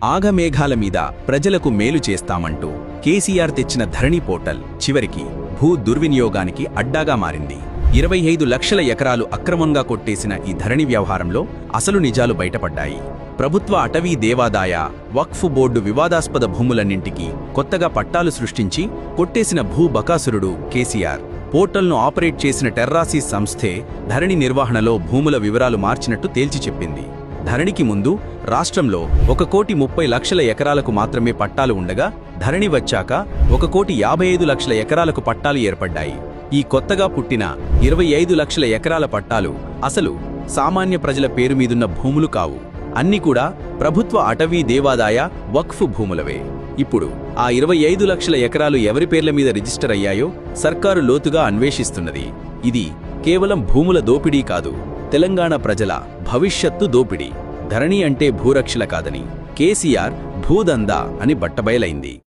ఆగమేఘాల మీద ప్రజలకు మేలు చేస్తామంటూ కేసీఆర్ తెచ్చిన ధరణి పోర్టల్ చివరికి భూ దుర్వినియోగానికి అడ్డాగా మారింది. 25 లక్షల ఎకరాలు అక్రమంగా కొట్టేసిన ఈ ధరణి వ్యవహారంలో అసలు నిజాలు బయటపడ్డాయి. ప్రభుత్వ అటవీ దేవాదాయ వక్ఫ్ బోర్డు వివాదాస్పద భూములన్నింటికీ కొత్తగా పట్టాలు సృష్టించి కొట్టేసిన భూ బకాసురుడు కేసీఆర్. పోర్టల్ను ఆపరేట్ చేసిన టెర్రాసీస్ సంస్థే ధరణి నిర్వహణలో భూముల వివరాలు మార్చినట్టు తేల్చి చెప్పింది. ధరణికి ముందు రాష్ట్రంలో 1,30,00,000 ఎకరాలకు మాత్రమే పట్టాలు ఉండగా ధరణి వచ్చాక 1,55,00,000 ఎకరాలకు పట్టాలు ఏర్పడ్డాయి. ఈ కొత్తగా పుట్టిన 25 లక్షల ఎకరాల పట్టాలు అసలు సామాన్య ప్రజల పేరు మీదున్న భూములు కావు. అన్నీ కూడా ప్రభుత్వ అటవీ దేవాదాయ వక్ఫ్ భూములవే. ఇప్పుడు ఆ 25 లక్షల ఎకరాలు ఎవరి పేర్ల మీద రిజిస్టర్ అయ్యాయో సర్కారు లోతుగా అన్వేషిస్తున్నది. ఇది కేవలం భూముల దోపిడీ కాదు, తెలంగాణ ప్రజల భవిష్యత్తు దోపిడీ. ధరణి అంటే భూరక్షల కాదని కేసీఆర్ భూదందా అని బట్టబయలైంది.